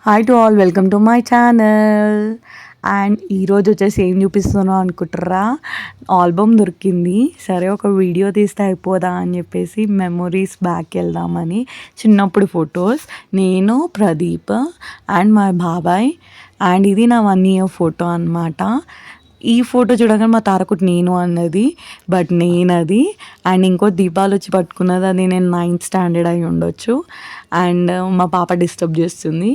Hi to all, welcome to my channel. And ఈరోజు వచ్చేసి ఏం చూపిస్తున్నావు అనుకుంటారా, ఆల్బమ్ దొరికింది. సరే ఒక వీడియో తీస్తే అయిపోదా అని చెప్పేసి మెమొరీస్ బ్యాక్ వెళ్దామని. చిన్నప్పుడు ఫొటోస్, నేను, ప్రదీప్ అండ్ మా బాబాయ్. అండ్ ఇది నా 1 year ఫోటో అనమాట. ఈ ఫోటో చూడగానే మా తారకుటి నేను అన్నది, బట్ నేను అది. అండ్ ఇంకో దీపాలు వచ్చి పట్టుకున్నది, అది నేను 9th standard అయి ఉండొచ్చు. అండ్ మా పాప డిస్టర్బ్ చేస్తుంది.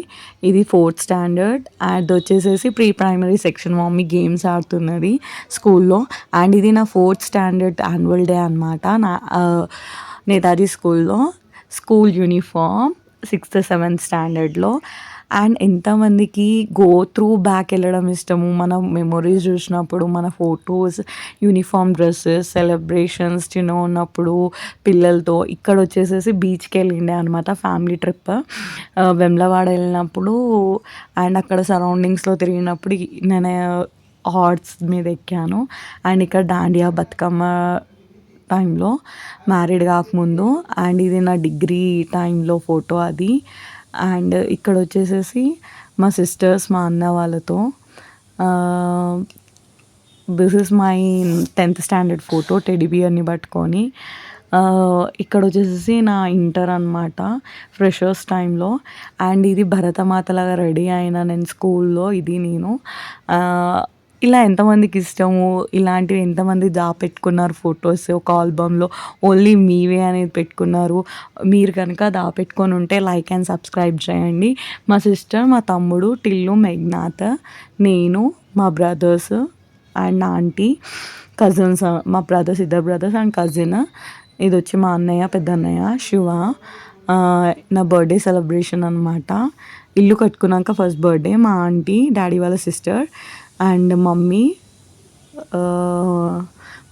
ఇది 4th standard. అది వచ్చేసేసి pre primary section, mummy games ఆడుతున్నది స్కూల్లో. అండ్ ఇది నా 4th standard యాన్యువల్ డే అనమాట. నేతాజీ స్కూల్లో స్కూల్ యూనిఫామ్ 6th 7th standardలో. అండ్ ఎంతమందికి గో త్రూ బ్యాక్ వెళ్ళడం ఇష్టము, మన మెమొరీస్ చూసినప్పుడు, మన ఫొటోస్, యూనిఫామ్ డ్రెస్సెస్, సెలబ్రేషన్స్ చిన్న ఉన్నప్పుడు పిల్లలతో. ఇక్కడ వచ్చేసేసి బీచ్కి వెళ్ళిండే అనమాట, ఫ్యామిలీ ట్రిప్. వెమ్లవాడ వెళ్ళినప్పుడు అండ్ అక్కడ సరౌండింగ్స్లో తిరిగినప్పుడు నేను హార్స్ మీద ఎక్కాను. అండ్ ఇక్కడ దాండియా బతుకమ్మ టైంలో, మ్యారీడ్ కాకముందు. అండ్ ఇది నా డిగ్రీ టైంలో ఫోటో అది. అండ్ ఇక్కడ వచ్చేసేసి మా సిస్టర్స్, మా అన్న వాళ్ళతో. This is my 10th standard photo, teddy బియర్ని పట్టుకొని. ఇక్కడ వచ్చేసేసి నా ఇంటర్ అనమాట, ఫ్రెషర్స్ టైంలో. అండ్ ఇది భరతమాతలాగా రెడీ అయినా నేను స్కూల్లో. ఇది నేను. ఇలా ఎంతమందికి ఇష్టము, ఇలాంటివి ఎంతమంది దాపెట్టుకున్నారు ఫొటోస్ ఒక ఆల్బమ్లో, ఓన్లీ మీవే అనేది పెట్టుకున్నారు. మీరు కనుక దాపెట్టుకొని ఉంటే లైక్ అండ్ సబ్స్క్రైబ్ చేయండి. మా సిస్టర్, మా తమ్ముడు టిల్లు, మెఘ్నాథ్, నేను, మా బ్రదర్స్ అండ్ ఆంటీ, కజిన్స్. మా బ్రదర్స్, 2 brothers అండ్ కజిన్. ఇది వచ్చి మా అన్నయ్య, పెద్ద అన్నయ్య శివ. నా బర్త్డే సెలబ్రేషన్ అనమాట. ఇల్లు కట్టుకున్నాక ఫస్ట్ బర్త్డే. మా ఆంటీ, డాడీ వాళ్ళ సిస్టర్ అండ్ మమ్మీ,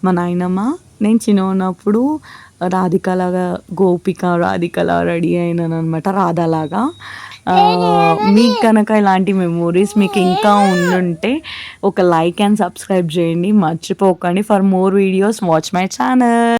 మా నాయనమ్మ. నేను చిన్న ఉన్నప్పుడు రాధికలాగా, గోపిక రాధికలా రెడీ అయినాను అనమాట, రాధాలాగా. మీకు కనుక ఇలాంటి మెమోరీస్ మీకు ఇంకా ఉండుంటే ఒక లైక్ అండ్ సబ్స్క్రైబ్ చేయండి, మర్చిపోకండి. For more videos watch my channel.